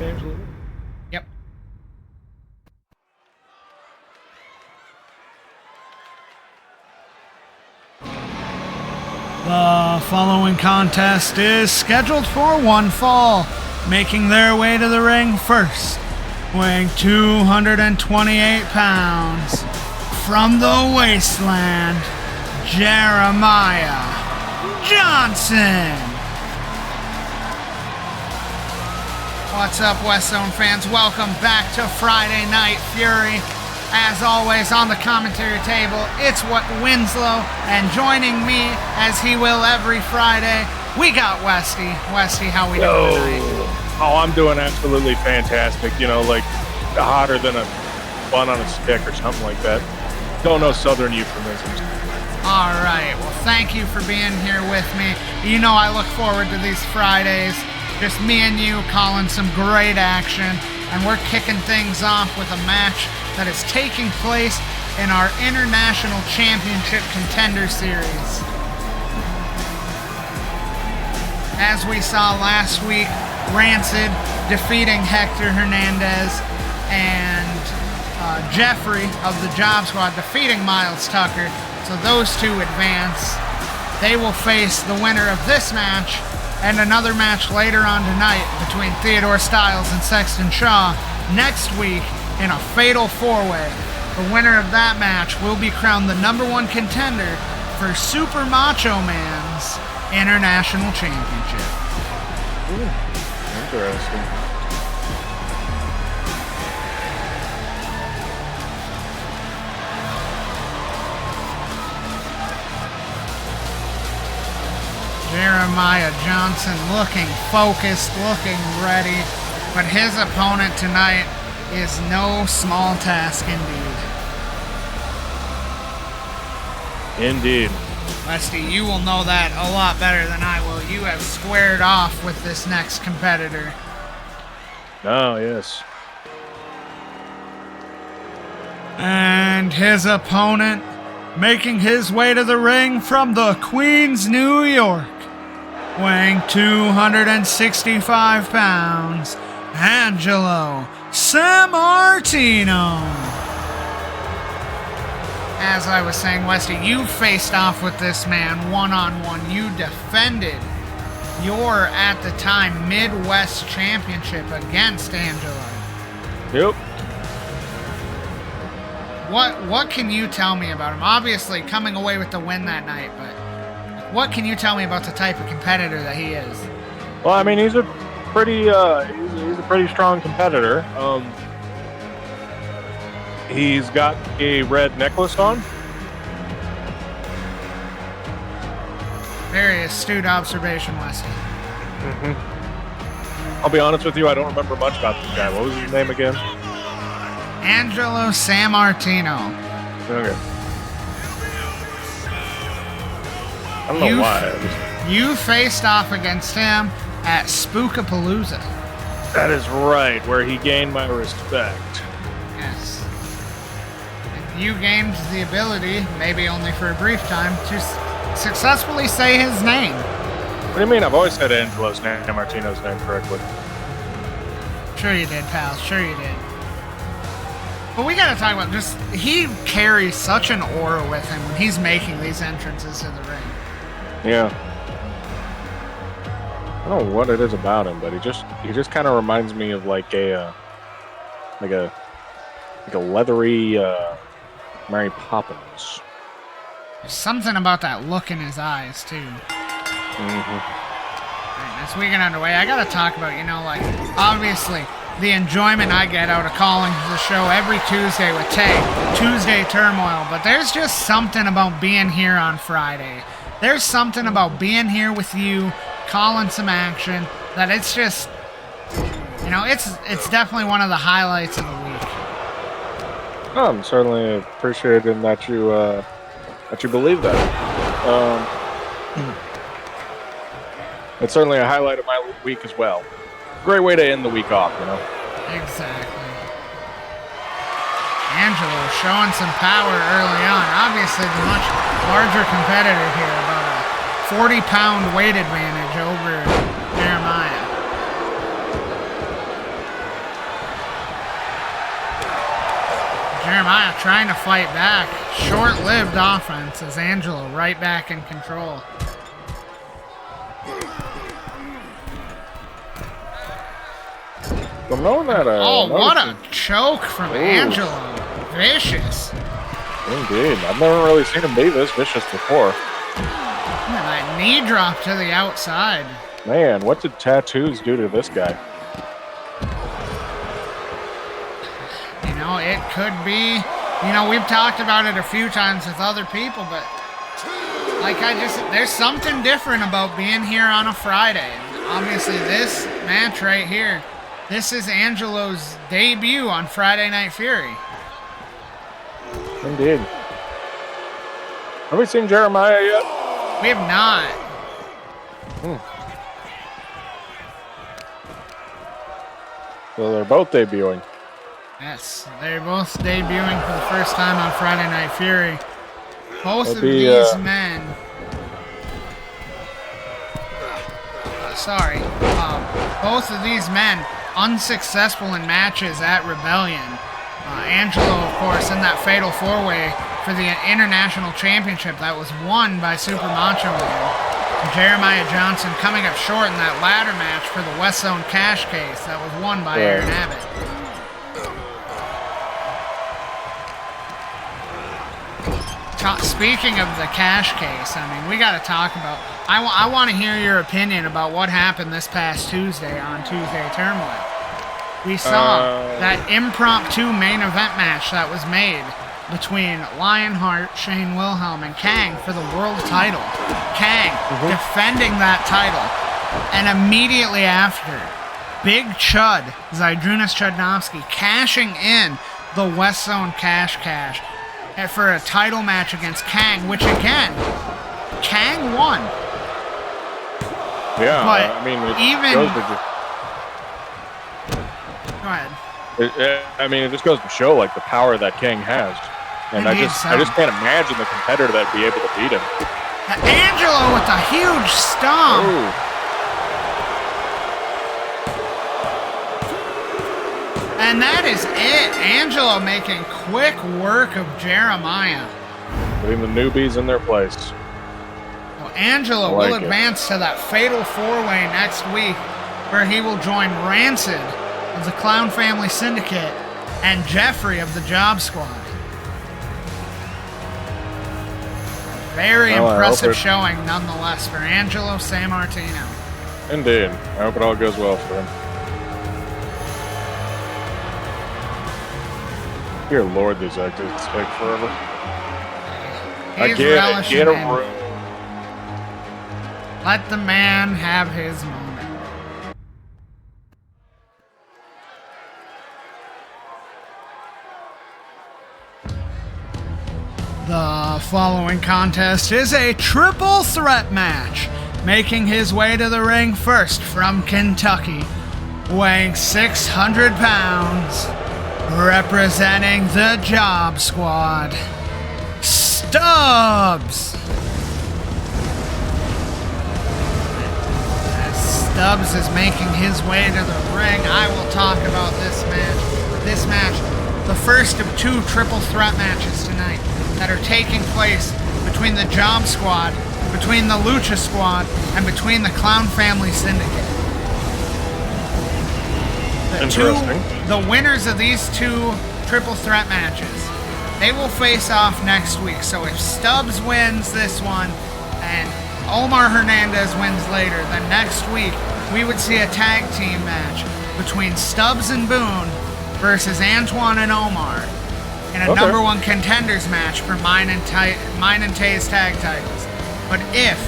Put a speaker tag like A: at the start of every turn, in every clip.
A: Angelo?
B: Yep. The following contest is scheduled for one fall. Making their way to the ring first, weighing 228 pounds, from the wasteland, Jeremiah Johnson. What's up, WestZone fans? Welcome back to Friday Night Fury. As always, on the commentary table, it's Winslo, and joining me, as he will every Friday, we got Westy. Westy, how we doing tonight?
A: Oh, I'm doing absolutely fantastic. You know, like hotter than a bun on a stick or something like that. Don't know Southern euphemisms.
B: All right. Well, thank you for being here with me. You know I look forward to these Fridays. Just me and you calling some great action. And we're kicking things off with a match that is taking place in our International Championship Contender Series. As we saw last week, Rancid defeating Hector Hernandez, and Jeffrey of the Job Squad defeating Miles Tucker. So those two advance. They will face the winner of this match and another match later on tonight between Theodore Styles and Sexton Shaw next week in a fatal four-way. The winner of that match will be crowned the #1 contender for Super Macho Man's International Championship.
A: Ooh, interesting.
B: Jeremiah Johnson looking focused, looking ready, but his opponent tonight is no small task indeed.
A: Indeed.
B: Westy, you will know that a lot better than I will. You have squared off with this next competitor.
A: Oh, yes.
B: And And his opponent, making his way to the ring from the Queens, New York, weighing 265 pounds, Angelo Sammartino. As I was saying, Westy, you faced off with this man one-on-one. You defended your, at the time, Midwest Championship against Angelo.
A: Yep.
B: What can you tell me about him? Obviously, coming away with the win that night, but what can you tell me about the type of competitor that he is?
A: Well, I mean, he's a pretty strong competitor. He's got a red necklace on.
B: Very astute observation, Westy.
A: Mm-hmm. I'll be honest with you, I don't remember much about this guy. What was his name again?
B: Angelo Sammartino.
A: Okay. I don't know why.
B: You faced off against him at Spookapalooza.
A: That is right, where he gained my respect.
B: Yes. And you gained the ability, maybe only for a brief time, to successfully say his name.
A: What do you mean? I've always said Angelo Sammartino's name correctly.
B: Sure you did, pal. Sure you did. But we gotta talk about just, he carries such an aura with him when he's making these entrances to the ring.
A: Yeah. I don't know what it is about him, but he just kind of reminds me of like a leathery Mary Poppins.
B: There's something about that look in his eyes too.
A: Mm-hmm.
B: Right, as we get underway, I gotta talk about, obviously the enjoyment I get out of calling the show every Tuesday with Tay, Tuesday Turmoil, but there's just something about being here on Friday. There's something about being here with you, calling some action, that it's just, it's definitely one of the highlights of the week.
A: I'm certainly appreciating that you believe that. It's certainly a highlight of my week as well. Great way to end the week off,
B: Exactly. Angelo showing some power early on. Obviously, the much larger competitor here, about a 40-pound weight advantage over Jeremiah. Jeremiah trying to fight back. Short-lived offense as Angelo right back in control. What a choke from Angelo. Vicious.
A: Indeed. I've never really seen him be this vicious before.
B: And that knee drop to the outside.
A: Man, what did tattoos do to this guy?
B: It could be, we've talked about it a few times with other people, but there's something different about being here on a Friday. Obviously, this match right here, this is Angelo's debut on Friday Night Fury.
A: Indeed. Have we seen Jeremiah yet?
B: We have not.
A: So they're both debuting.
B: Yes, they're both debuting for the first time on Friday Night Fury. Both of these men... both of these men unsuccessful in matches at Rebellion. Angelo, of course, in that fatal four-way for the International Championship that was won by Super Macho Man. And Jeremiah Johnson coming up short in that ladder match for the WestZone cash case that was won by Aaron Abbott. Speaking of the cash case, we got to talk about... I want to hear your opinion about what happened this past Tuesday on Tuesday Turmoil. We saw that impromptu main event match that was made between Lionheart, Shane Wilhelm, and Kang for the world title. Kang defending that title. And immediately after, Big Chud, Zydrunas Chudnovsky, cashing in the WestZone cash for a title match against Kang, which again, Kang won.
A: Yeah,
B: but
A: go ahead. It just goes to show the power that Kang has. And I just can't imagine the competitor that'd be able to beat him.
B: Angelo with a huge stomp.
A: Ooh.
B: And that is it. Angelo making quick work of Jeremiah.
A: Putting the newbies in their place.
B: Well, Angelo will advance to that fatal four-way next week, where he will join Rancid of the Clown Family Syndicate and Jeffrey of the Job Squad. Very impressive showing nonetheless for Angelo Sammartino.
A: Indeed. I hope it all goes well for him. Dear Lord, these exits take forever. I get it. Get a room.
B: Let the man have his moment. The following contest is a triple threat match. Making his way to the ring first from Kentucky, weighing 600 pounds, representing the Job Squad, Stubbs. As Stubbs is making his way to the ring, I will talk about this match, the first of two triple threat matches tonight that are taking place between the Job Squad, between the Lucha Squad, and between the Clown Family Syndicate. The winners of these two triple threat matches, they will face off next week. So if Stubbs wins this one and Omar Hernandez wins later, then next week we would see a tag team match between Stubbs and Boone versus Antoine and Omar in a number one contenders match for mine and Tay's tag titles. But if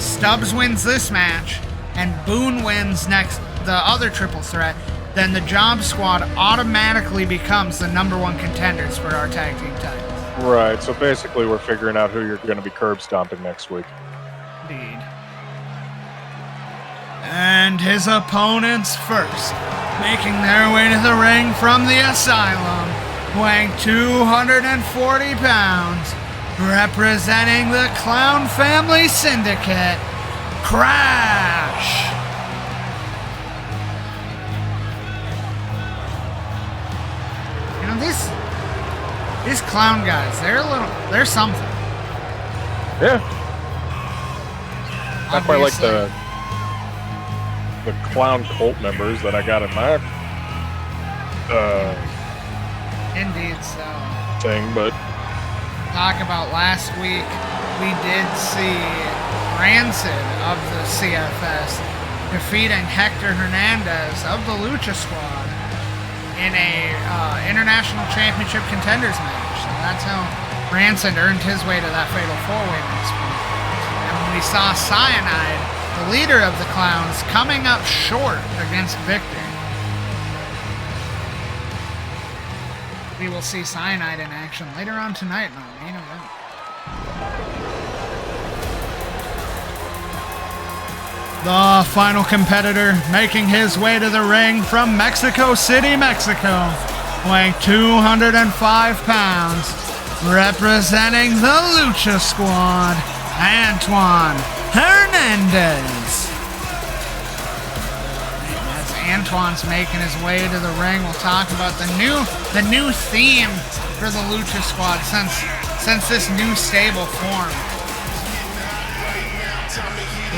B: Stubbs wins this match and Boone wins the other triple threat, then the Job Squad automatically becomes the number one contenders for our tag team titles.
A: Right, so basically we're figuring out who you're going to be curb stomping next week.
B: Indeed. And his opponents first, making their way to the ring from the Asylum, weighing 240 pounds, representing the Clown Family Syndicate, Crash. You know, these clown guys, they're something.
A: Yeah. Not quite like the clown cult members that I got in my
B: Indeed so.
A: thing, but
B: talk about last week, we did see Rancid of the C.F.S. defeating Hector Hernandez of the Lucha Squad in a International Championship Contenders match. So that's how Rancid earned his way to that fatal four-way next week. And we saw Cyanide, the leader of the Clowns, coming up short against Victor. We will see Cyanide in action later on tonight in our main event. The final competitor making his way to the ring from Mexico City, Mexico, weighing 205 pounds, representing the Lucha Squad, Antoine Hernandez. Antoine's making his way to the ring. We'll talk about the new theme for the Lucha Squad since this new stable formed.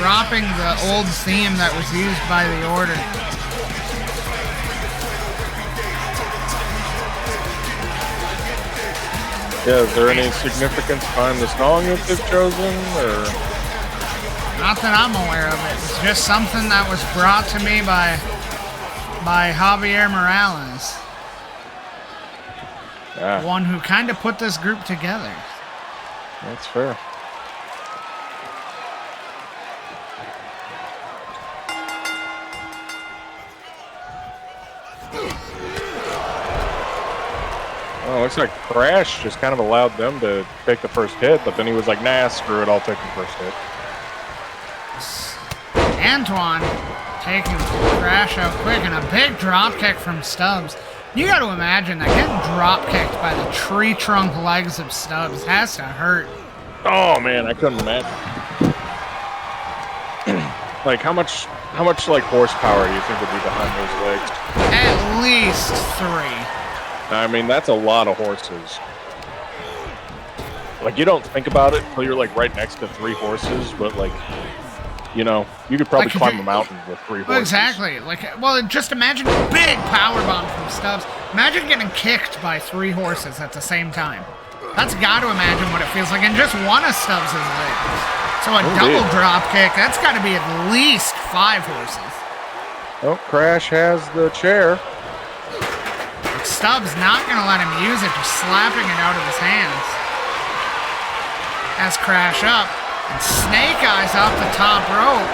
B: Dropping the old theme that was used by the Order.
A: Yeah, is there any significance behind the song that they've chosen, or?
B: Not that I'm aware of it. It's just something that was brought to me by Javier Morales.
A: Yeah.
B: The one who kind of put this group together.
A: That's fair. Oh, looks like Crash just kind of allowed them to take the first hit, but then he was like, nah, screw it, I'll take the first hit.
B: Antoine taking Crash out quick, and a big drop kick from Stubbs. You got to imagine that getting drop kicked by the tree trunk legs of Stubbs has to hurt.
A: Oh man, I couldn't imagine. Like how much like horsepower do you think would be behind those legs?
B: At least 3.
A: I mean, that's a lot of horses. Like you don't think about it until you're like right next to 3 horses, but like, you know, you could probably climb a mountain with 3 horses.
B: Exactly. Like, well, just imagine a big power bomb from Stubbs. Imagine getting kicked by 3 horses at the same time. That's got to imagine what it feels like in just one of Stubbs' legs. So a double drop kick, that's got to be at least 5 horses.
A: Oh, Crash has the chair.
B: Stubbs not going to let him use it, just slapping it out of his hands. Has Crash up, and Snake Eyes off the top rope.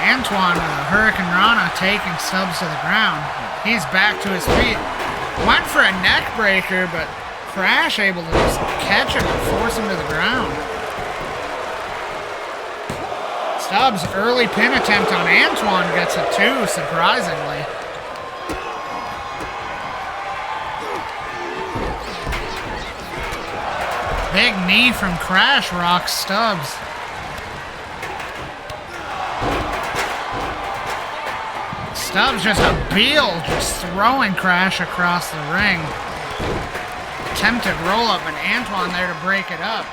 B: Antoine with a Hurricane Rana taking Stubbs to the ground. He's back to his feet. Went for a neck breaker, but Crash able to just catch him and force him to the ground. Stubbs' early pin attempt on Antoine gets it too, surprisingly. Big knee from Crash rocks Stubbs. Stubbs just a beel, just throwing Crash across the ring. Attempted roll up and Antoine there to break it up.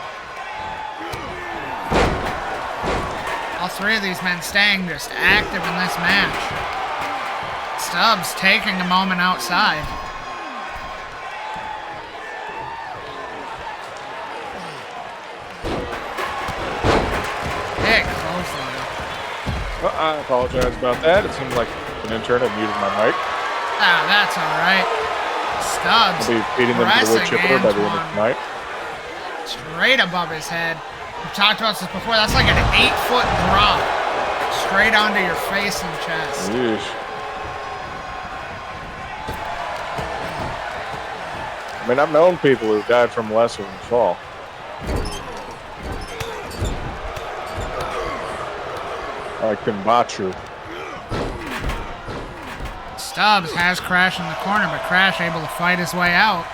B: All 3 of these men staying just active in this match. Stubbs taking a moment outside. Big clothesline.
A: Well, I apologize about that. It seems like an intern had muted my mic.
B: Ah, that's alright. Stubbs
A: I'll be feeding them to the wood chipper by the end of tonight.
B: Straight above his head. We've talked about this before. That's like an 8-foot drop. Straight onto your face and chest.
A: Yeesh. I mean, I've known people who died from lesser than fall. Like Timbachu.
B: Stubbs has Crash in the corner, but Crash able to fight his way out.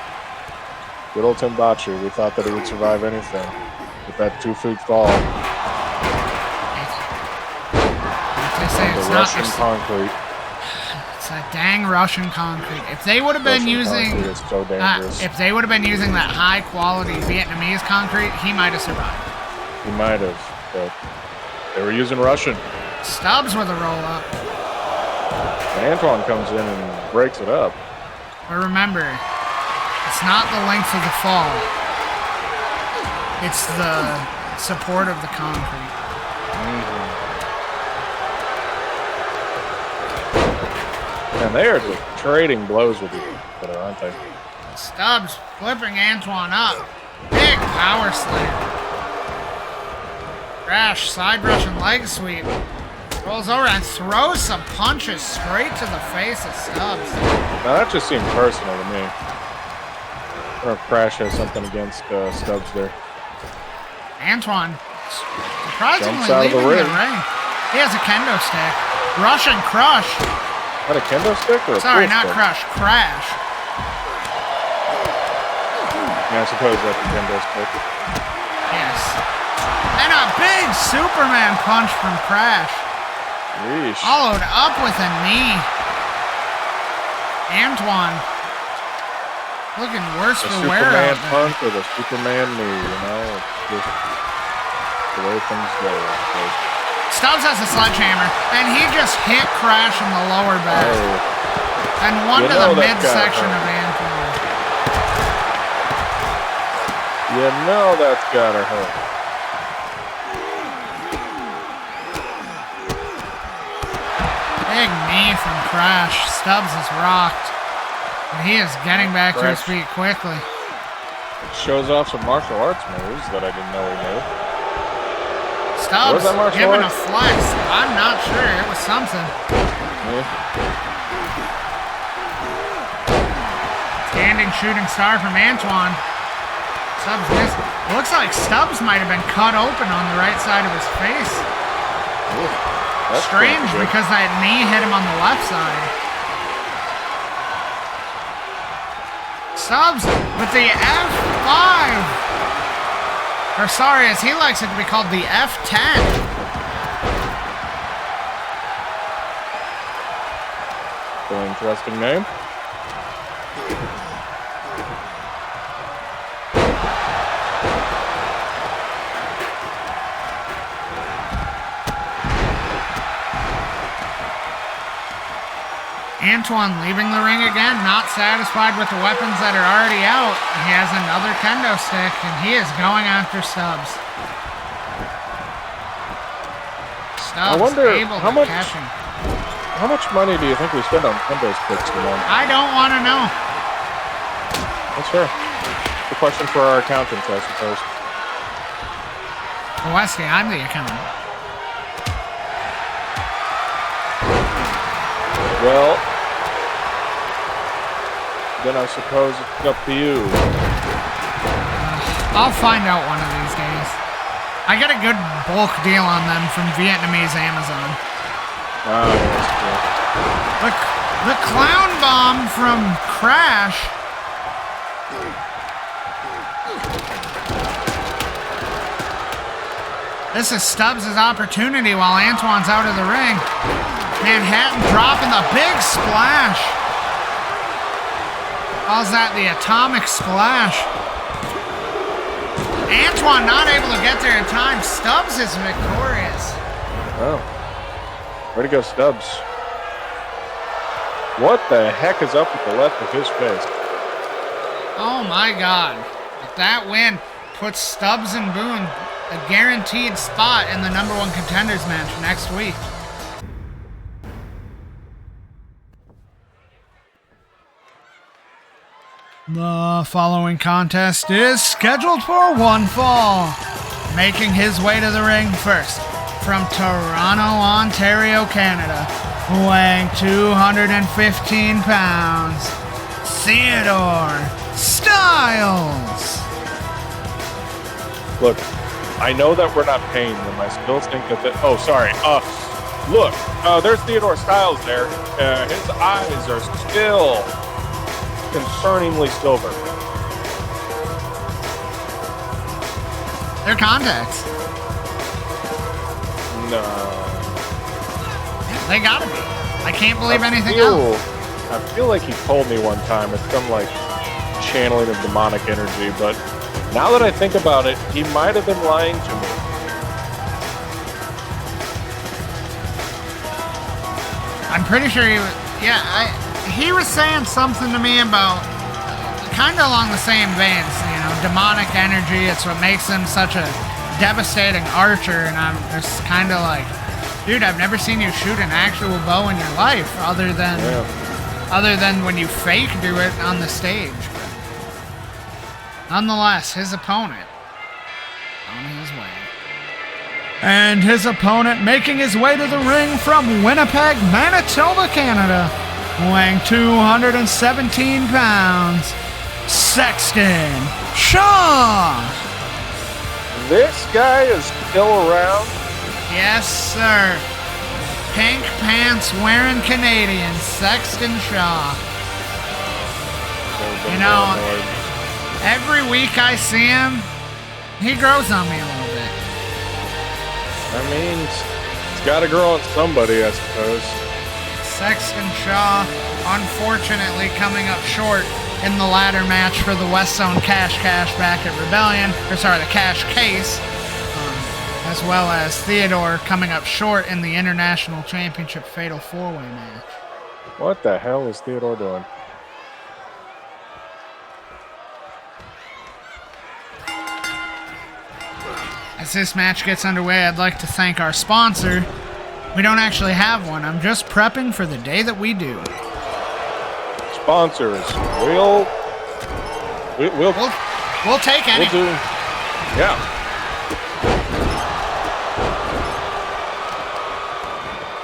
A: Good old Timbachu. We thought that he would survive anything with that 2-foot fall.
B: They say it's
A: the
B: not
A: Russian concrete.
B: It's a dang Russian concrete. If they would have been using,
A: so dangerous.
B: if they would have been using that high quality Vietnamese concrete, he might have survived.
A: He might have, but they were using Russian.
B: Stubbs with a roll up.
A: And Antoine comes in and breaks it up.
B: But remember, it's not the length of the fall. It's the support of the concrete.
A: And they are just trading blows with each other, aren't they?
B: Stubbs flipping Antoine up. Big power slam. Crash side Russian leg sweep. Rolls over and throws some punches straight to the face of Stubbs.
A: Now that just seemed personal to me. I don't know if Crash has something against Stubbs there.
B: Antoine surprisingly
A: Jumps out of the
B: leaving
A: ring.
B: the ring. He has a kendo stick. Russian crush.
A: Is that a kendo stick or a
B: Sorry,
A: pool
B: not
A: stick?
B: crush. Crash.
A: Yeah, I suppose that's a kendo stick.
B: Yes. And a big Superman punch from Crash.
A: Yeesh.
B: Followed up with a knee. Antoine looking worse
A: The
B: for wear
A: Superman
B: out there.
A: punch or the Superman knee, you know? It's just the way things go. So,
B: Stubbs has a sledgehammer, and he just hit Crash in the lower back.
A: oh,
B: And one
A: You
B: to the
A: know that's gotta
B: midsection
A: hurt.
B: of Antoine.
A: you know that's gotta hurt.
B: Big knee from Crash. Stubbs is rocked. And he is getting back to his feet quickly.
A: Shows off some martial arts moves that I didn't know he knew.
B: Stubbs
A: that martial
B: giving
A: arts?
B: a flex. I'm not sure. It was something.
A: Yeah.
B: Standing shooting star from Antoine. Stubbs missed. Looks like Stubbs might have been cut open on the right side of his face.
A: Ooh, that's
B: Strange
A: pretty good.
B: because that knee hit him on the left side. Stubbs with the F5. Or sorry, as he likes it to be called, the F10.
A: An interesting name.
B: Antoine leaving the ring again, not satisfied with the weapons that are already out. He has another kendo stick, and he is going after Stubbs. Stubbs
A: I wonder
B: able
A: how
B: to
A: much,
B: catch him.
A: How much money do you think we spend on kendo sticks a month?
B: I don't want to know.
A: That's fair. The question for our accountants, I suppose.
B: Well, Wesley, I'm the accountant.
A: Well, then I suppose it's up to you.
B: I'll find out one of these days. I got a good bulk deal on them from Vietnamese Amazon.
A: That's cool.
B: The clown bomb from Crash. This is Stubbs' opportunity while Antoine's out of the ring. Manhattan dropping the big splash. Calls that the atomic splash. Antoine not able to get there in time. Stubbs is victorious.
A: Oh. Way to go, Stubbs. What the heck is up with the left of his face?
B: Oh my God. That win puts Stubbs and Boone a guaranteed spot in the #1 contenders match next week. The following contest is scheduled for one fall. Making his way to the ring first, from Toronto, Ontario, Canada, weighing 215 pounds, Theodore Styles.
A: Look, I know that we're not paying them. I still think that look, there's Theodore Styles there. His eyes are still concerningly silver.
B: They're contacts.
A: No.
B: They gotta be. I can't believe anything else.
A: I feel like he told me one time it's some like channeling of demonic energy, but now that I think about it, he might have been lying to me.
B: I'm pretty sure he was, he was saying something to me about kind of along the same veins, demonic energy. It's what makes him such a devastating archer, and I'm just kind of like, dude, I've never seen you shoot an actual bow in your life other than when you fake do it on the stage. But nonetheless, his opponent on his way. And his opponent making his way to the ring from Winnipeg, Manitoba, Canada, weighing 217 pounds, Sexton Shaw.
A: This guy is still around?
B: Yes, sir. Pink pants wearing Canadian, Sexton Shaw. Every week I see him, he grows on me a little bit.
A: I mean, it's got to grow on somebody, I suppose.
B: Sexton Shaw, unfortunately, coming up short in the ladder match for the WestZone Cash back at Rebellion. The Cash Case. As well as Theodore coming up short in the International Championship Fatal 4-Way match.
A: What the hell is Theodore doing?
B: As this match gets underway, I'd like to thank our sponsor. We don't actually have one. I'm just prepping for the day that we do.
A: Sponsors. We'll take any. Yeah.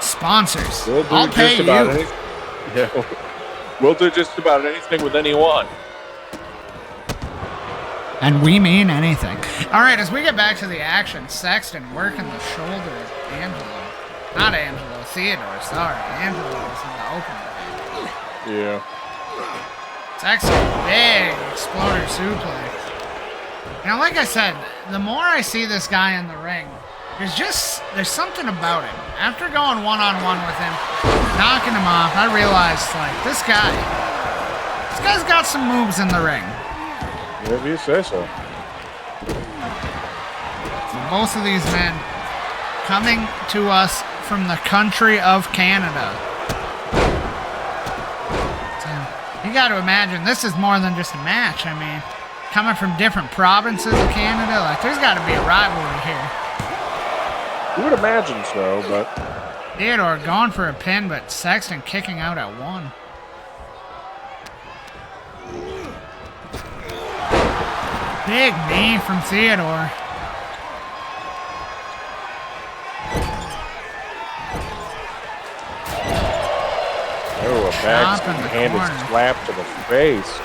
B: Sponsors. I'll pay you.
A: We'll do just about anything with anyone.
B: And we mean anything. All right, as we get back to the action, Sexton working the shoulder of Angelo. Not Angelo, Theodore, sorry. Angelo is in the opener.
A: Yeah.
B: Sexton, big exploder suplex. You know, like I said, the more I see this guy in the ring, there's something about him. After going one-on-one with him, knocking him off, I realized, like, this guy's got some moves in the ring.
A: Maybe you say so.
B: Both of these men coming to us from the country of Canada. So, you got to imagine, this is more than just a match. I mean, coming from different provinces of Canada, like, there's got to be a rivalry here.
A: You would imagine so, but...
B: Theodore going for a pin, but Sexton kicking out at 1. Big knee from Theodore.
A: Oh, a back-handed slap to the face.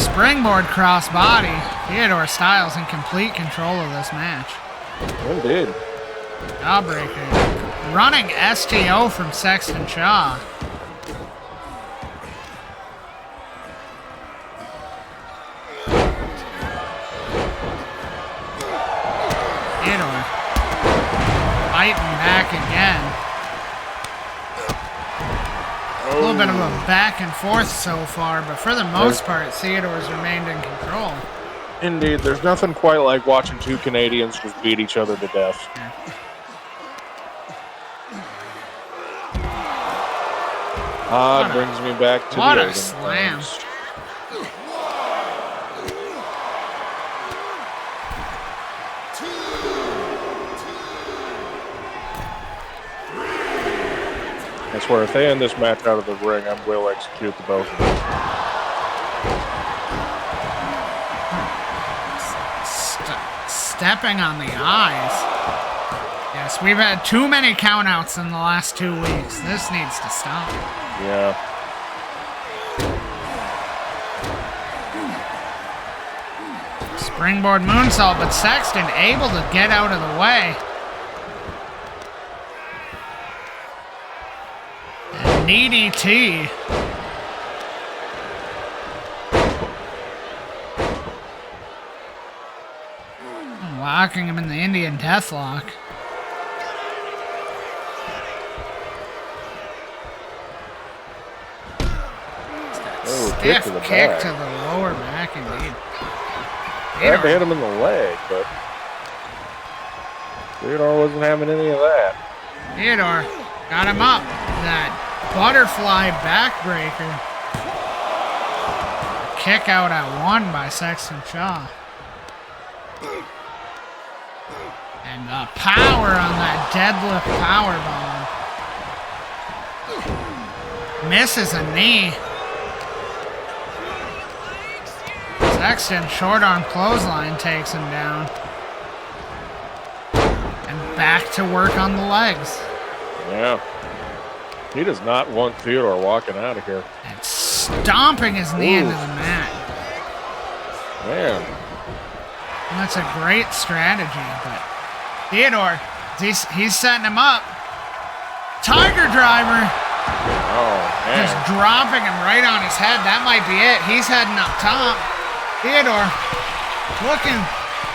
B: Springboard crossbody. Theodore Styles in complete control of this match.
A: Indeed.
B: Jawbreaker. Running STO from Sexton Shaw. Theodore fighting back again. A little bit of a back and forth so far, but for the most part, Theodore's remained in control.
A: Indeed, there's nothing quite like watching two Canadians just beat each other to death.
B: Yeah.
A: It brings me back to
B: what
A: the
B: a slam.
A: Times. I swear, if they end this match out of the ring, I will execute the both of them.
B: Stepping on the eyes. Yes, we've had too many countouts in the last 2 weeks. This needs to stop.
A: Yeah.
B: Springboard moonsault, but Sexton able to get out of the way. And DDT. Locking him in the Indian Deathlock. Stiff kick to the lower back, indeed.
A: Tried to hit him in the leg, but Theodore wasn't having any of that.
B: Theodore got him up. That butterfly backbreaker. Kick out at 1 by Sexton Shaw. And the power on that deadlift power bomb. Misses a knee. Sexton, short arm clothesline takes him down. And back to work on the legs.
A: Yeah. He does not want Theodore walking out of here.
B: And stomping his knee into the mat.
A: Man.
B: And that's a great strategy, but Theodore, he's setting him up. Tiger driver.
A: Oh, man.
B: Just dropping him right on his head. That might be it. He's heading up top. Theodore looking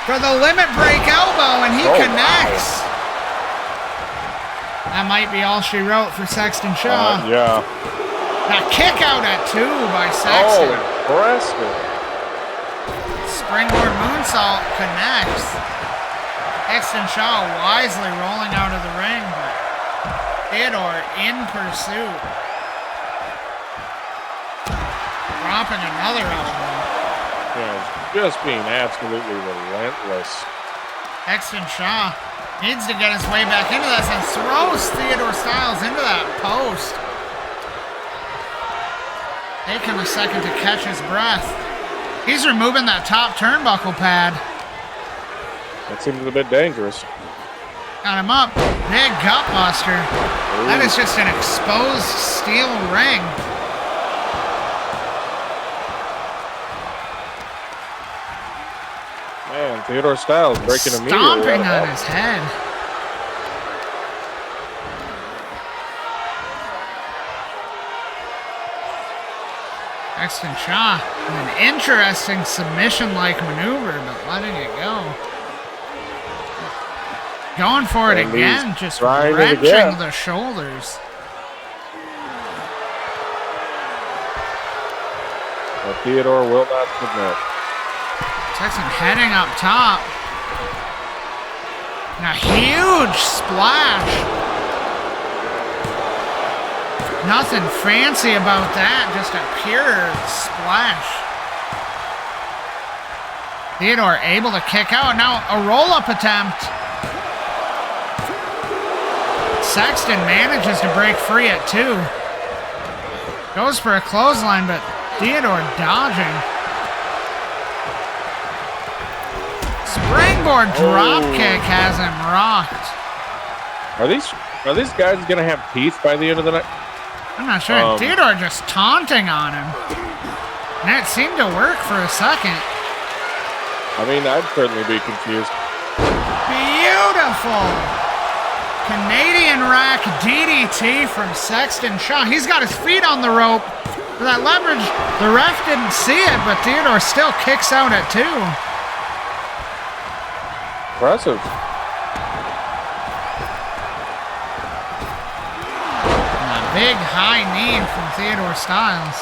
B: for the limit break elbow, and he connects. Wow. That might be all she wrote for Sexton Shaw.
A: Yeah.
B: Now kick out at 2 by Sexton.
A: Oh, impressive.
B: Springboard moonsault connects. Sexton Shaw wisely rolling out of the ring, but Theodore in pursuit. Dropping another elbow.
A: Yeah, just being absolutely relentless.
B: Sexton Shaw needs to get his way back into this and throws Theodore Styles into that post. Taking a second to catch his breath. He's removing that top turnbuckle pad.
A: That seems a bit dangerous.
B: Got him up. Big gut buster. That is just an exposed steel ring.
A: Man, Theodore Styles breaking immediately.
B: Stomping on his head. Sexton Shaw, an interesting submission-like maneuver, but letting it go. Going for it again, just wrenching the shoulders.
A: But Theodore will not submit.
B: Sexton heading up top. And a huge splash. Nothing fancy about that, just a pure splash. Theodore able to kick out. Now a roll-up attempt. Sexton manages to break free at 2. Goes for a clothesline, but Theodore dodging. Springboard drop kick has him rocked.
A: Are these guys gonna have teeth by the end of the night?
B: I'm not sure. Theodore just taunting on him. And that seemed to work for a second.
A: I mean, I'd certainly be confused.
B: Beautiful Canadian rack DDT from Sexton Shaw. He's got his feet on the rope for that leverage. The ref didn't see it, but Theodore still kicks out at 2.
A: Impressive.
B: Big high knee from Theodore Styles.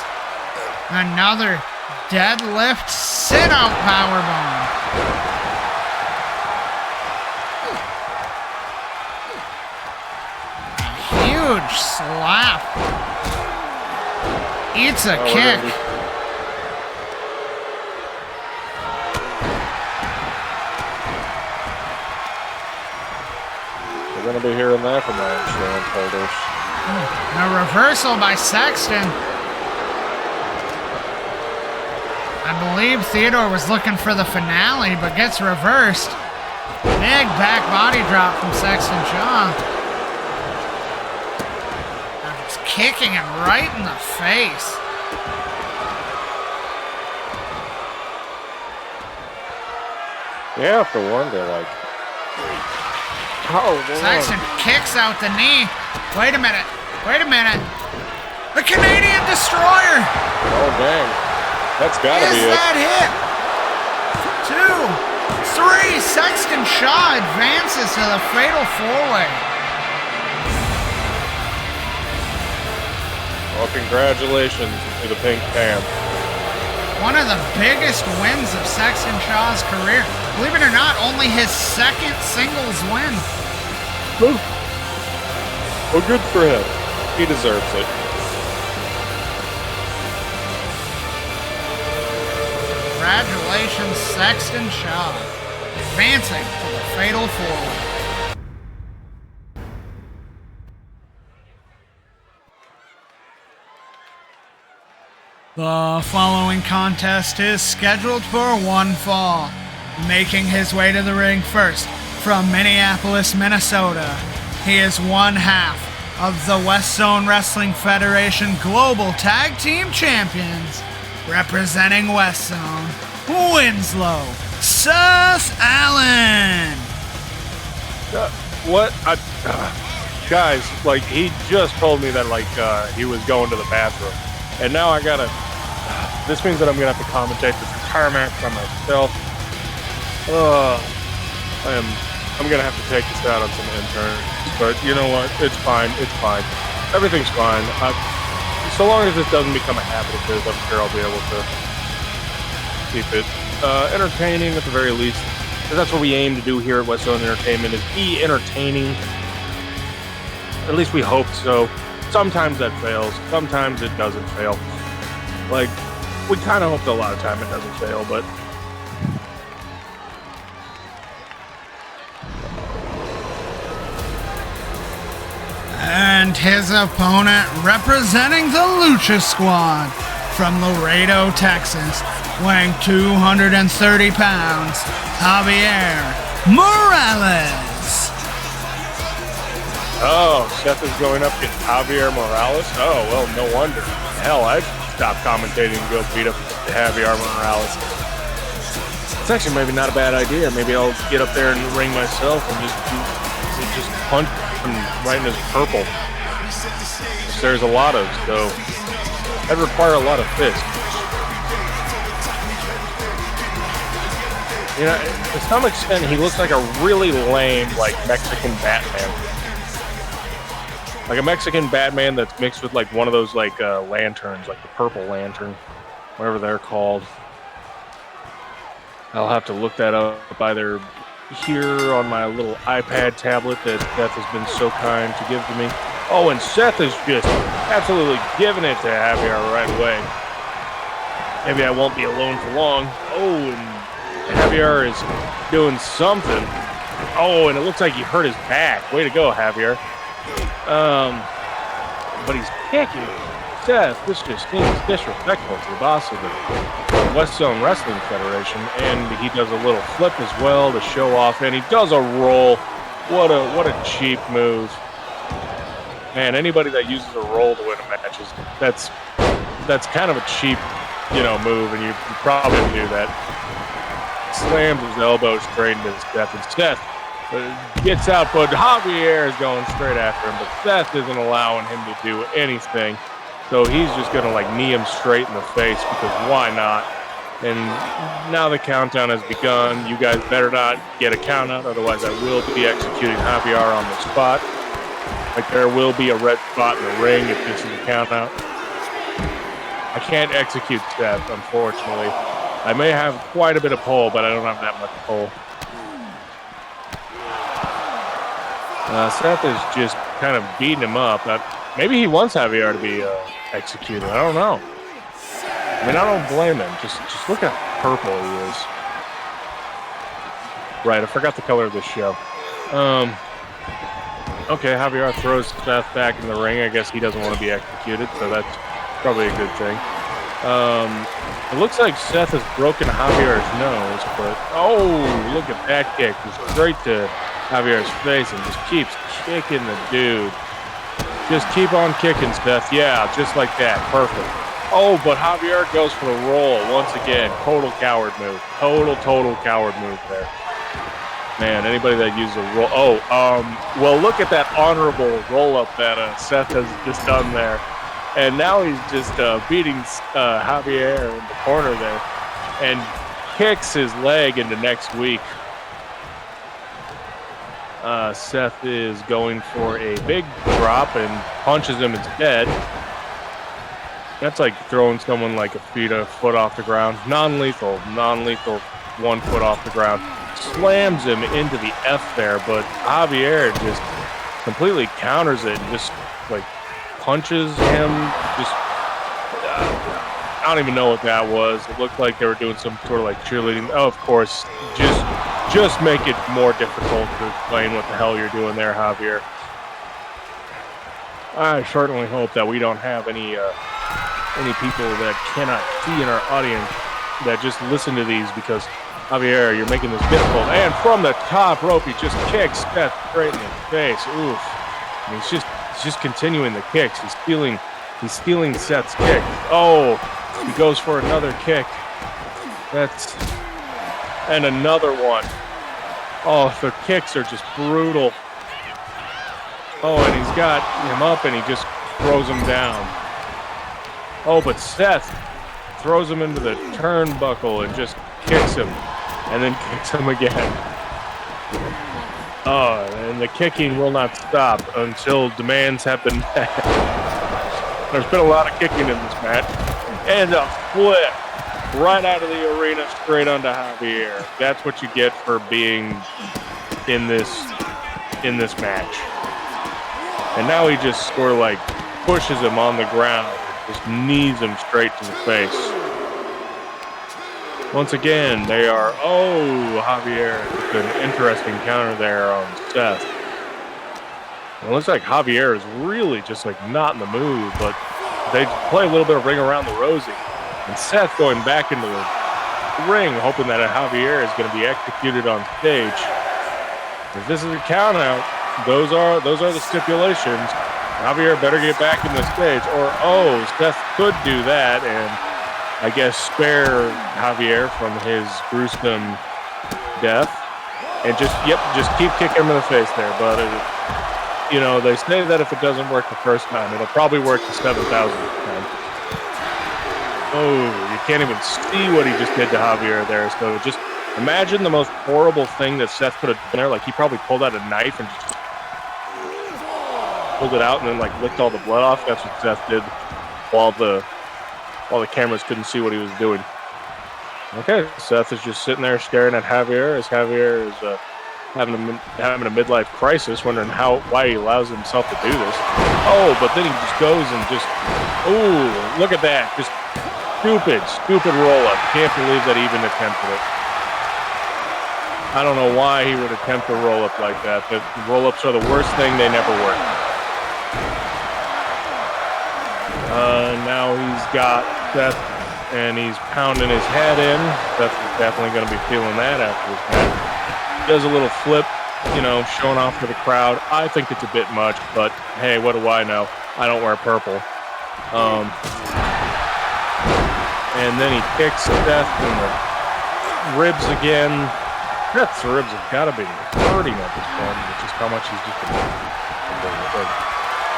B: Another deadlift sit-out powerbomb. Huge slap. Eats a kick.
A: We're going to be hearing that from our insurance holders.
B: And a reversal by Sexton. I believe Theodore was looking for the finale, but gets reversed. Big back body drop from Sexton Shaw. And it's kicking him right in the face.
A: You have to wonder, like, oh,
B: Sexton kicks out the knee. Wait a minute. The Canadian Destroyer.
A: Oh, dang. That's got to be it.
B: Is that hit? 2, 3. Sexton Shaw advances to the fatal 4-way.
A: Well, congratulations to the Pink Panther.
B: One of the biggest wins of Sexton Shaw's career. Believe it or not, only his second singles win.
A: Well, good for him. He deserves it.
B: Congratulations, Sexton Shaw, advancing to the fatal 4-way. The following contest is scheduled for one fall. Making his way to the ring first, from Minneapolis, Minnesota, he is one half of the WestZone Wrestling Federation Global Tag Team Champions, representing WestZone, Winslo, Seth Allen.
A: What? Guys, like, he just told me that, like, he was going to the bathroom. And now I gotta, this means that I'm gonna have to commentate this entire match by myself. I'm gonna have to take this out on some interns, but you know what? It's fine. Everything's fine. So long as this doesn't become a habit of his, I'm sure I'll be able to keep it entertaining at the very least. Because that's what we aim to do here at WestZone Entertainment, is be entertaining. At least we hope so. Sometimes that fails. Sometimes it doesn't fail. Like, we kind of hope that a lot of time it doesn't fail, but
B: and his opponent, representing the Lucha Squad from Laredo, Texas, weighing 230 pounds, Javier Morales.
A: oh, Seth is going up against Javier Morales. Oh, well, no wonder. Hell, I'd stop commentating and go beat up Javier Morales. It's actually maybe not a bad idea. Maybe I'll get up there in the ring myself and just punch him right in his purple. There's a lot of, so that'd require a lot of fists. You know, to some extent, he looks like a really lame, like, Mexican Batman. Like a Mexican Batman that's mixed with, like, one of those, like, lanterns, like the purple lantern, whatever they're called. I'll have to look that up either here on my little iPad tablet that Seth has been so kind to give to me. Oh, and Seth is just absolutely giving it to Javier right away. Maybe I won't be alone for long. Oh, and Javier is doing something. Oh, and it looks like he hurt his back. Way to go, Javier. But he's kicking. Seth, this just seems disrespectful to the boss of the WestZone Wrestling Federation, and he does a little flip as well to show off, and he does a roll. What a cheap move. Man, anybody that uses a roll to win a match that's kind of a cheap, move, and you probably do that. Slams his elbow straight into Seth, and Seth gets out, but Javier is going straight after him, but Seth isn't allowing him to do anything. So he's just going to knee him straight in the face because why not? And now the countdown has begun. You guys better not get a count out, otherwise I will be executing Javier on the spot. Like there will be a red spot in the ring if this is a count out. I can't execute Seth, unfortunately. I may have quite a bit of pull, but I don't have that much pull. Seth is just kind of beating him up. Maybe he wants Javier to be executed. I don't know. I mean, I don't blame him. Just look how purple he is. Right, I forgot the color of this show. Okay, Javier throws Seth back in the ring. I guess he doesn't want to be executed, so that's probably a good thing. It looks like Seth has broken Javier's nose, but oh, look at that kick. Just straight to Javier's face and just keeps kicking the dude. Just keep on kicking, Seth. Yeah, just like that. Perfect. Oh, but Javier goes for the roll once again. Total coward move. Total coward move there. Man, anybody that uses a roll. Oh, well, look at that honorable roll-up that Seth has just done there. And now he's just beating Javier in the corner there and kicks his leg into next week. Seth is going for a big drop and punches him instead. That's like throwing someone like a foot off the ground. Non-lethal, 1 foot off the ground. Slams him into the F there, but Javier just completely counters it and just punches him. I don't even know what that was. It looked like they were doing some sort of cheerleading. Oh, of course, just make it more difficult to explain what the hell you're doing there, Javier. I certainly hope that we don't have any people that cannot see in our audience that just listen to these because Javier, you're making this difficult. And from the top rope, he just kicks Seth straight in the face. Oof. And he's just continuing the kicks. He's stealing Seth's kick. Oh, he goes for another kick. And another one. Oh, the kicks are just brutal. Oh, and he's got him up and he just throws him down. Oh, but Seth throws him into the turnbuckle and just kicks him. And then kicks him again. Oh, and the kicking will not stop until demands have been met. There's been a lot of kicking in this match. And a flip right out of the arena straight onto Javier. That's what you get for being in this match. And now he just sort of pushes him on the ground. Just knees him straight to the face. Once again, they are, Javier, it's an interesting counter there on Seth. It looks like Javier is really just not in the mood, but they play a little bit of ring around the rosy. And Seth going back into the ring, hoping that Javier is going to be executed on stage. If this is a count out, those are the stipulations. Javier better get back in the stage, or Seth could do that and I guess spare Javier from his gruesome death, and just keep kicking him in the face there. But they say that if it doesn't work the first time, it'll probably work the 7,000th time. Oh, you can't even see what he just did to Javier there. So just Imagine the most horrible thing that Seth could have done there. Like, he probably pulled out a knife and just pulled it out and then, like, licked all the blood off. That's what Seth did while the cameras couldn't see what he was doing. Okay, Seth is just sitting there staring at Javier as Javier is having a midlife crisis, wondering why he allows himself to do this. Oh, but then he just goes and just, ooh, look at that. Just stupid roll-up. Can't believe that he even attempted it. I don't know why he would attempt a roll-up like that. The roll-ups are the worst thing. They never work. Now he's got Seth, and he's pounding his head in. Seth is definitely going to be feeling that after this match. Does a little flip, showing off to the crowd. I think it's a bit much, but hey, what do I know? I don't wear purple. And then he kicks Seth in the ribs again. Seth's ribs have got to be hurting at this point, which is how much he's just been.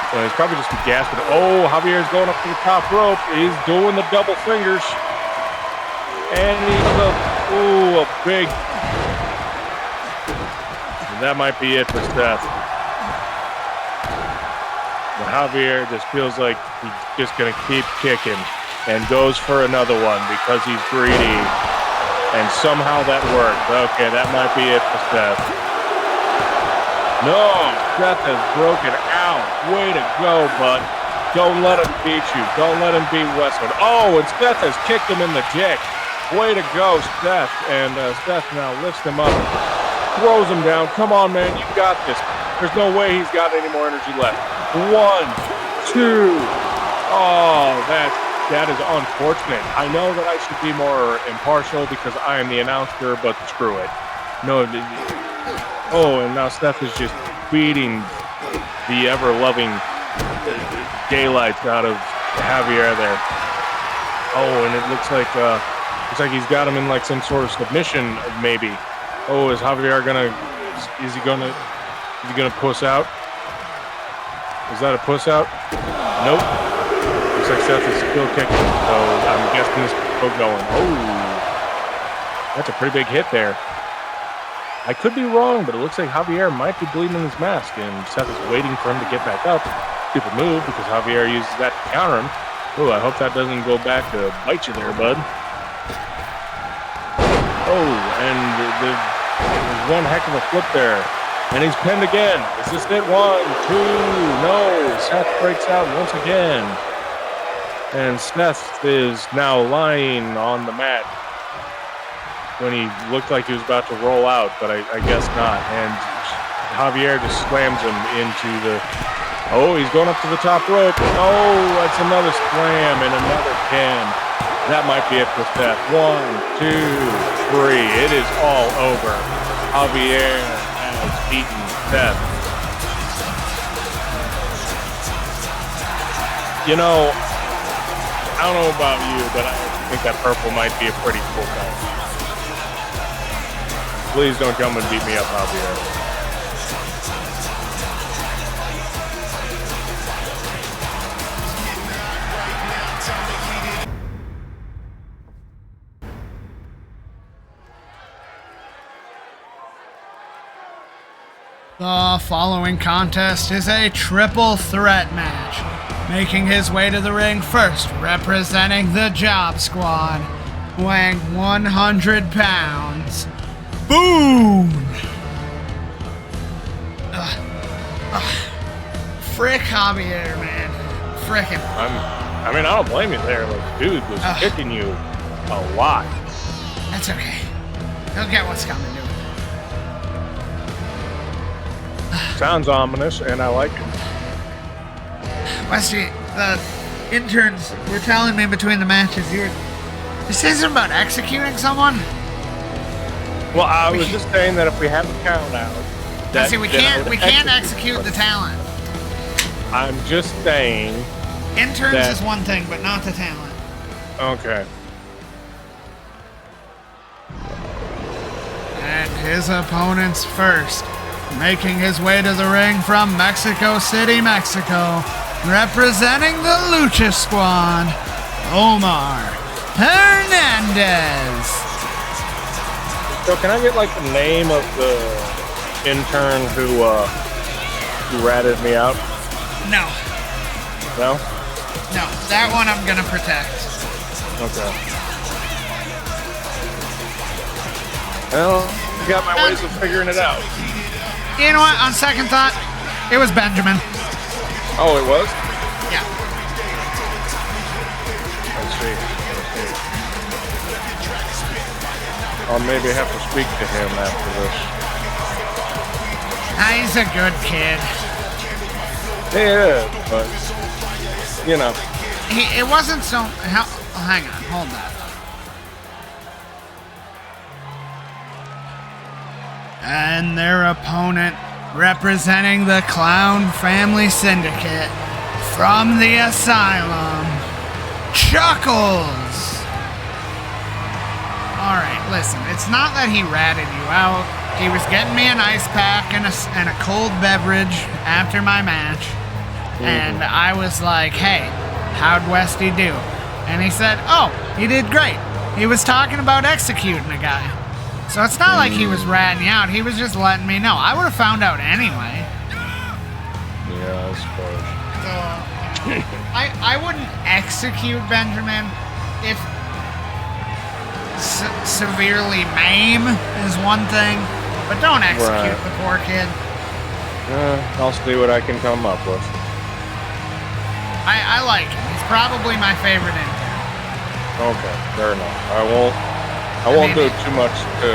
A: So he's probably just been gasping. Oh, Javier's going up to the top rope. He's doing the double fingers. And he's a big. And that might be it for Seth. But Javier just feels like he's just going to keep kicking and goes for another one because he's greedy. And somehow that worked. Okay, that might be it for Seth. No, Seth has broken out. Way to go, bud. Don't let him beat you. Don't let him beat WestZone. Oh, and Seth has kicked him in the dick. Way to go, Seth. And Seth now lifts him up, throws him down. Come on, man. You got this. There's no way he's got any more energy left. 1, 2. Oh, that is unfortunate. I know that I should be more impartial because I am the announcer, but screw it. No. Oh, and now Seth is just beating the ever-loving daylights out of Javier there. Oh, and it looks like he's got him in like some sort of submission, maybe. Oh, is Javier is he gonna puss out? Is that a puss out? Nope. Looks like Seth is still kicking, so I'm guessing this is still going. Oh, that's a pretty big hit there. I could be wrong, but it looks like Javier might be bleeding in his mask, and Seth is waiting for him to get back up. Stupid move, because Javier uses that to counter him. Oh, I hope that doesn't go back to bite you there, bud. Oh, and there's one heck of a flip there. And he's pinned again. Is this it? 1, 2. No, Seth breaks out once again. And Seth is now lying on the mat when he looked like he was about to roll out, but I guess not. And Javier just slams him into the... Oh, he's going up to the top rope. Oh, that's another slam and another pin. That might be it for Seth. 1, 2, 3. It is all over. Javier has beaten Seth. I don't know about you, but I think that purple might be a pretty cool color. Please don't come and beat me up, Javier.
B: The following contest is a triple threat match. Making his way to the ring first, representing the Job Squad, weighing 100 pounds, Boone! Frick Javier, man. Frickin'.
A: I don't blame you there. Like, dude was kicking you a lot.
B: That's okay. He'll get what's coming to him.
A: Sounds ominous, and I like it.
B: Westy, the interns were telling me between the matches, this isn't about executing someone.
A: Well, I was just saying that if we have a count out,
B: we can't execute the talent.
A: I'm just saying.
B: Interns is one thing, but not the talent.
A: Okay.
B: And his opponents first, making his way to the ring from Mexico City, Mexico, representing the Lucha Squad, Omar Hernandez.
A: So can I get like the name of the intern who ratted me out?
B: No.
A: No?
B: No, that one I'm gonna protect.
A: Okay. Well, I got my ways of figuring it out.
B: You know what? On second thought, it was Benjamin.
A: Oh, it was?
B: Yeah.
A: Let's see. I'll maybe have to speak to him after this.
B: He's a good kid.
A: He is, but, you know.
B: It wasn't so... hang on, hold that. And their opponent, representing the Clown Family Syndicate from the Asylum, Chuckles! Alright, listen, it's not that he ratted you out. He was getting me an ice pack and a cold beverage after my match. And I was like, hey, how'd Westy do? And he said, oh, he did great. He was talking about executing a guy. So it's not like he was ratting you out. He was just letting me know. I would have found out anyway.
A: Yeah, I suppose.
B: So, I wouldn't execute Benjamin if severely maim is one thing, but don't execute the poor kid.
A: I'll see what I can come up with.
B: I like him. He's probably my favorite intern.
A: Okay, fair enough. I won't do too much to...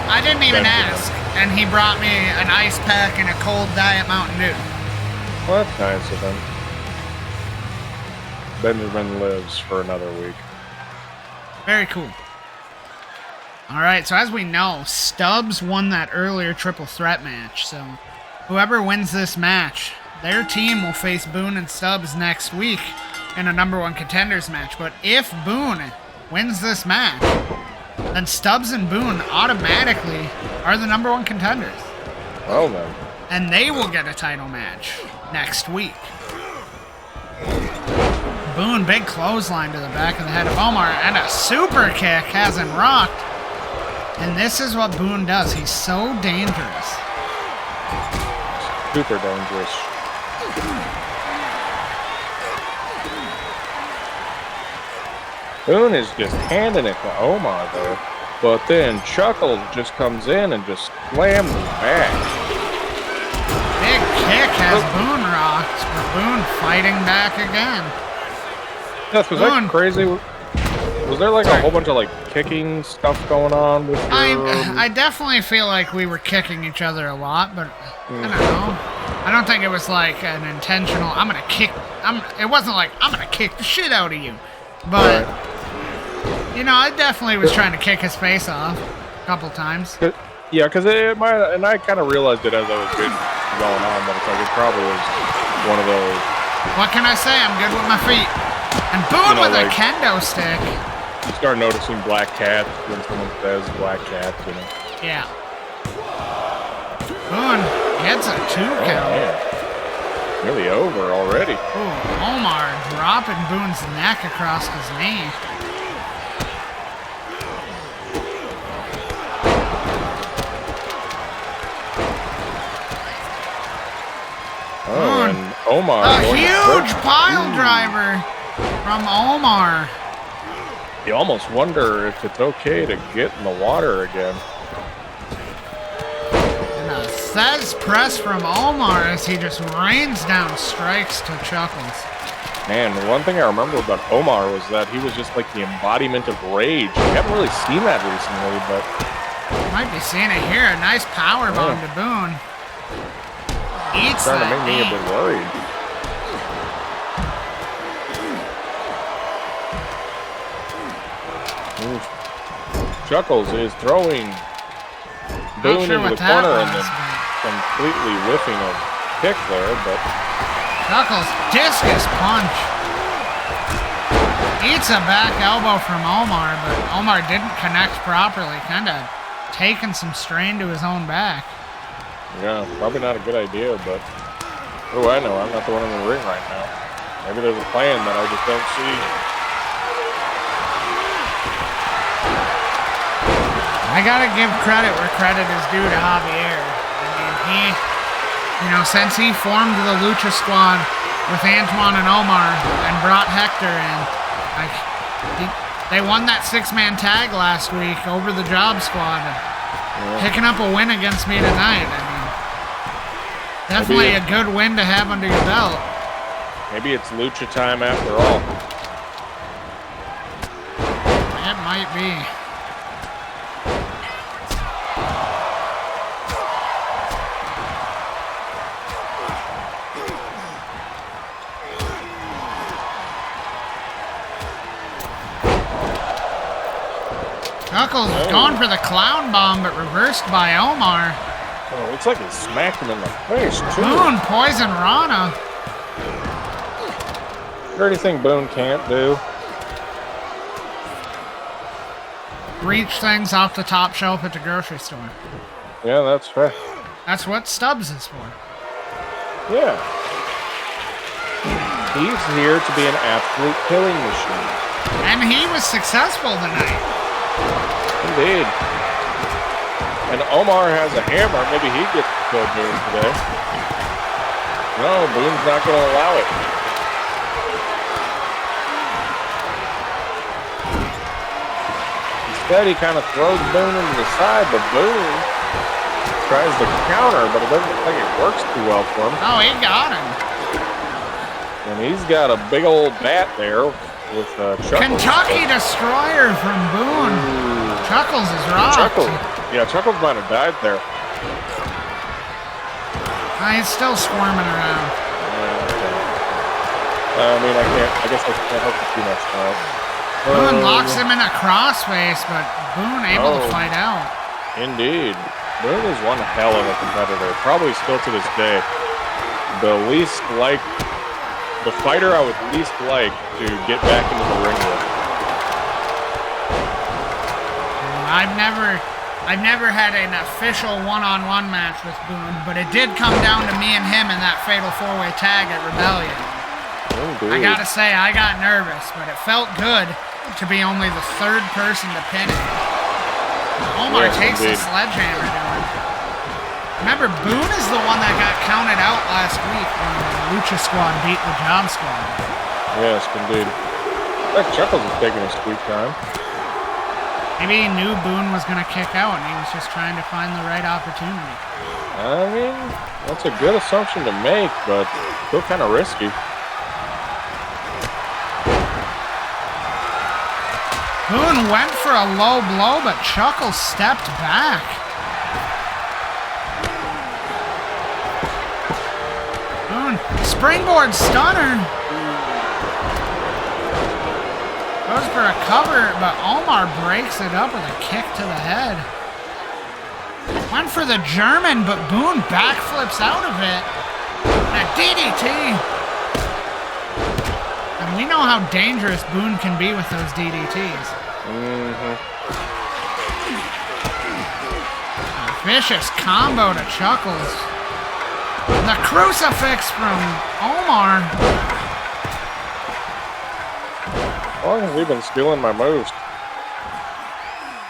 B: I didn't even ask, and he brought me an ice pack and a cold Diet Mountain Dew.
A: Well, that's nice of him. Benjamin lives for another week.
B: Very cool. Alright, so as we know, Stubbs won that earlier triple threat match, so whoever wins this match, their team will face Boone and Stubbs next week in a #1 contenders match. But if Boone wins this match, then Stubbs and Boone automatically are the #1 contenders.
A: Well then.
B: And they will get a title match next week. Boone, big clothesline to the back of the head of Omar, and a super kick has him rocked. And this is what Boone does. He's so dangerous.
A: Super dangerous. Boone is just handing it to Omar there. But then Chuckles just comes in and just slams him back.
B: Big kick has Boone rocked, but Boone fighting back again.
A: Yes, was
B: Boone.
A: that crazy? Was there like a whole bunch of like kicking stuff going on with your...
B: I definitely feel like we were kicking each other a lot, but I don't know. I don't think it was like an intentional, it wasn't like, I'm gonna kick the shit out of you. But, you know, I definitely was trying to kick his face off a couple times.
A: Yeah, because it might, and I kind of realized it as I was going on, that it's like it probably was one of those.
B: What can I say? I'm good with my feet. And Boone with a kendo stick.
A: You start noticing black cats when someone says black cats, you know.
B: Yeah. Boone gets a 2 count.
A: Man. Nearly over already.
B: Ooh, Omar dropping Boone's neck across his knee.
A: Oh, and Omar.
B: A huge pile driver from Omar.
A: You almost wonder if it's okay to get in the water again.
B: And a Thez press from Omar as he just rains down strikes to Chuckles.
A: Man, the one thing I remember about Omar was that he was just like the embodiment of rage. We haven't really seen that recently, but...
B: Might be seeing it here. A nice power bomb to Boone. Eats
A: starting
B: that
A: to make me a bit worried. Chuckles is throwing Boone into the corner and then completely whiffing a kick there, but...
B: Chuckles, discus punch. Eats a back elbow from Omar, but Omar didn't connect properly, kind of taking some strain to his own back.
A: Yeah, probably not a good idea, but what do I know? I'm not the one in the ring right now. Maybe there's a plan that I just don't see.
B: I gotta give credit where credit is due to Javier. I mean, since he formed the Lucha squad with Antoine and Omar and brought Hector in, they won that 6-man tag last week over the Job Squad. Picking up a win against me tonight. I mean, definitely a good win to have under your belt.
A: Maybe it's Lucha time after all.
B: It might be. Chuckles is gone for the clown bomb, but reversed by Omar.
A: Oh, looks like he smacked him in the face, too.
B: Boone poison Rana.
A: Is there anything Boone can't do?
B: Reach things off the top shelf at the grocery store.
A: Yeah, that's fair.
B: That's what Stubbs is for.
A: Yeah. He's here to be an absolute killing machine.
B: And he was successful tonight.
A: Indeed. And Omar has a hammer. Maybe he gets to kill Boone today. No, Boone's not going to allow it. Instead, he kind of throws Boone into the side, but Boone tries to counter, but it doesn't look like it works too well for him.
B: Oh, he got him.
A: And he's got a big old bat there with Chuckles.
B: Kentucky Destroyer from Boone. Ooh. Chuckles is rocked.
A: Chuckles might have died there.
B: He's still squirming around.
A: I guess I can't help it too much now.
B: Boone locks him in a crossface, but Boone able to fight out.
A: Indeed. Boone is one hell of a competitor. Probably still to this day. The fighter I would least like to get back into the ring with.
B: I've never had an official one-on-one match with Boone, but it did come down to me and him in that fatal 4-way tag at Rebellion.
A: Indeed.
B: I gotta say, I got nervous, but it felt good to be only the third person to pin him. Omar takes the sledgehammer to him. Remember, Boone is the one that got counted out last week when the Lucha squad beat the Job squad.
A: Yes, indeed. That Chuckles is taking his sweet time.
B: Maybe he knew Boone was going to kick out and he was just trying to find the right opportunity.
A: I mean, that's a good assumption to make, but still kind of risky.
B: Boone went for a low blow, but Chuckles stepped back. Boone, springboard stunner. Goes for a cover, but Omar breaks it up with a kick to the head. Went for the German, but Boone backflips out of it. A DDT. And we know how dangerous Boone can be with those DDTs. A vicious combo to Chuckles. The crucifix from Omar.
A: How long have we been stealing my moves?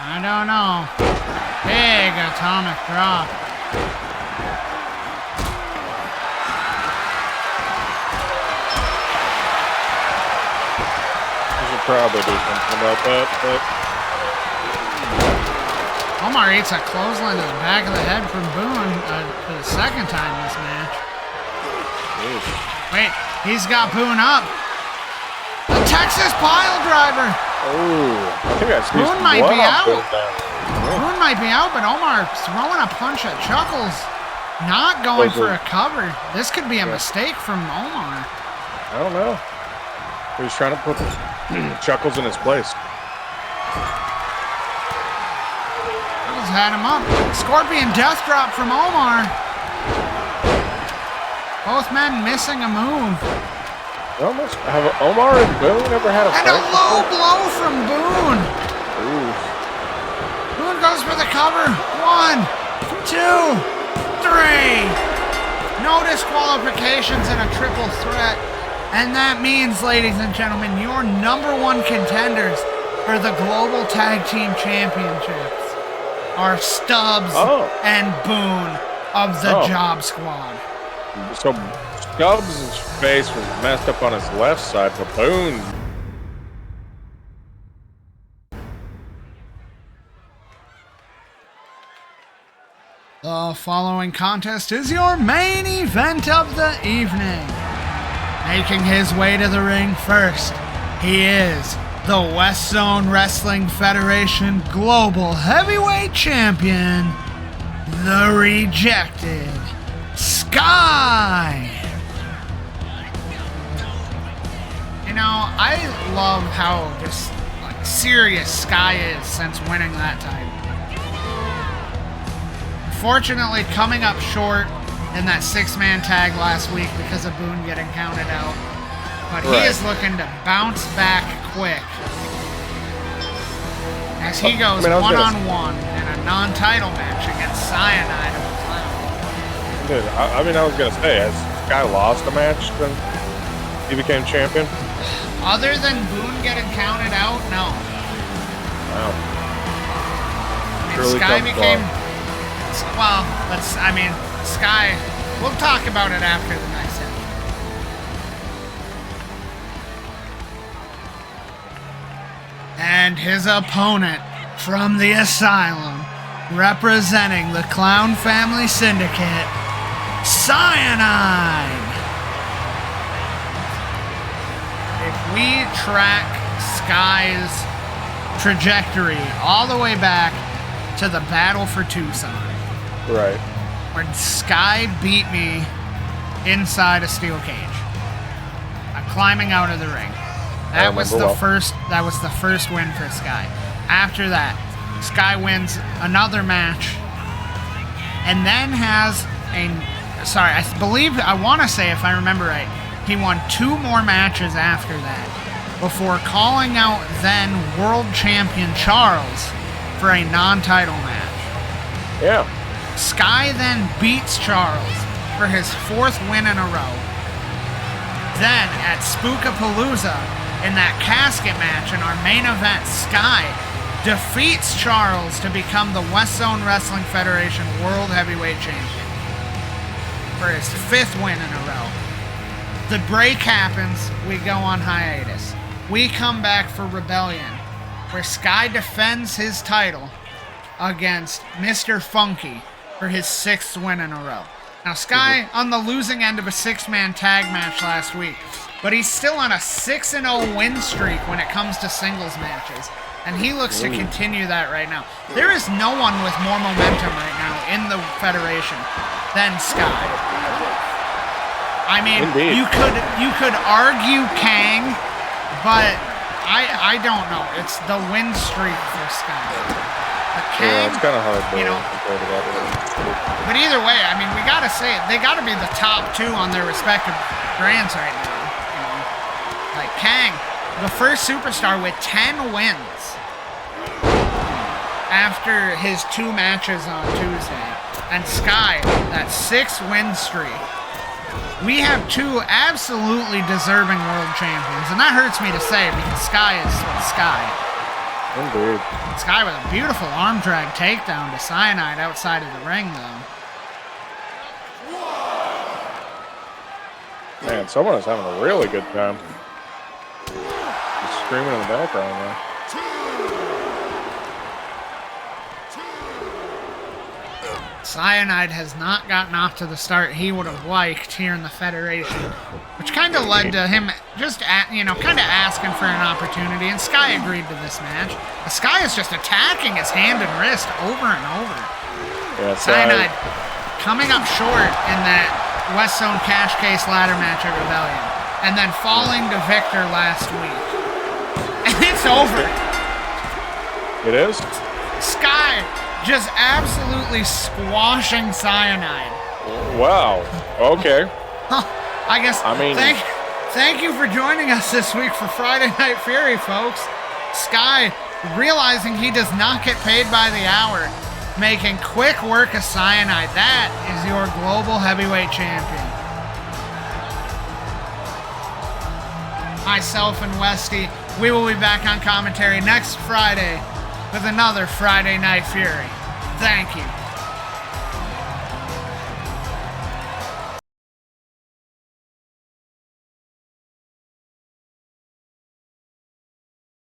B: I don't know. Big atomic drop.
A: We should probably do something about that, but...
B: Omar eats a clothesline to the back of the head from Boone for the second time this match.
A: Jeez.
B: Wait, he's got Boone up. The Texas pile driver.
A: Oh, I think I squeezed
B: Boone might be out.
A: Yeah.
B: Boone might be out, but Omar throwing a punch at Chuckles. Not going for a cover. This could be a mistake from Omar.
A: I don't know. He was trying to put Chuckles in his place.
B: Chuckles had him up. Scorpion death drop from Omar. Both men missing a move.
A: Almost have Omar and Boone ever had a fight?
B: And a low blow from Boone.
A: Ooh.
B: Boone goes for the cover. 1, 2, 3. No disqualifications in a triple threat. And that means, ladies and gentlemen, your #1 contenders for the Global Tag Team Championships. are Stubbs and Boone of the Job Squad.
A: So Stubbs' face was messed up on his left side, but Boone.
B: The following contest is your main event of the evening. Making his way to the ring first, he is the WestZone Wrestling Federation Global Heavyweight Champion, the Rejected Skye. You know, I love how just serious Skye is since winning that title. Unfortunately, coming up short in that 6-man tag last week because of Boone getting counted out. But he is looking to bounce back quick as he goes one-on-one in a non-title match against Cyanide of the Clown.
A: Dude, I was going to say, has Skye lost a match since he became champion?
B: Other than Boone getting counted out, no.
A: Wow.
B: Skye became... Well, Skye, we'll talk about it after the next episode. And his opponent from the Asylum, representing the Clown Family Syndicate, Cyanide. If we track Skye's trajectory all the way back to the Battle for Tucson,
A: right,
B: when Skye beat me inside a steel cage, climbing out of the ring. That was the first win for Skye. After that, Skye wins another match, and then has I want to say, if I remember right, he won 2 more matches after that before calling out then world champion Charles for a non-title match.
A: Yeah.
B: Skye then beats Charles for his 4th win in a row. Then at Spookapalooza, in that casket match in our main event, Skye defeats Charles to become the WestZone Wrestling Federation World Heavyweight Champion for his 5th win in a row. The break happens, we go on hiatus. We come back for Rebellion, where Skye defends his title against Mr. Funky for his 6th win in a row. Now, Skye on the losing end of a 6-man tag match last week, but he's still on a 6-0 win streak when it comes to singles matches, and he looks to continue that right now. There is no one with more momentum right now in the Federation than Skye. I mean, you could argue Kang, but I don't know. It's the win streak for Skye. But Kang,
A: it's kind of hard to
B: compare
A: to that.
B: But either way, I mean, we got to say it. They got to be the top 2 on their respective brands right now. You know? Like Kang, the first superstar with 10 wins after his 2 matches on Tuesday. And Skye, that 6-win streak. We have 2 absolutely deserving world champions. And that hurts me to say because Skye is Skye.
A: Indeed.
B: Skye with a beautiful arm drag takedown to Cyanide outside of the ring, though.
A: Man, someone is having a really good time. Just screaming in the background there.
B: Cyanide has not gotten off to the start he would have liked here in the Federation, which kind of led to him just, kind of asking for an opportunity, and Skye agreed to this match. Skye is just attacking his hand and wrist over and over.
A: Yeah,
B: Cyanide coming up short in that WestZone cash case ladder match at Rebellion, and then falling to Victor last week. And it's over.
A: It is?
B: Skye just absolutely squashing Cyanide.
A: Wow. Okay.
B: Thank you for joining us this week for Friday Night Fury, folks. Skye, realizing he does not get paid by the hour, making quick work of Cyanide. That is your global heavyweight champion. Myself and Westy, we will be back on commentary next Friday with another Friday Night Fury. Thank you.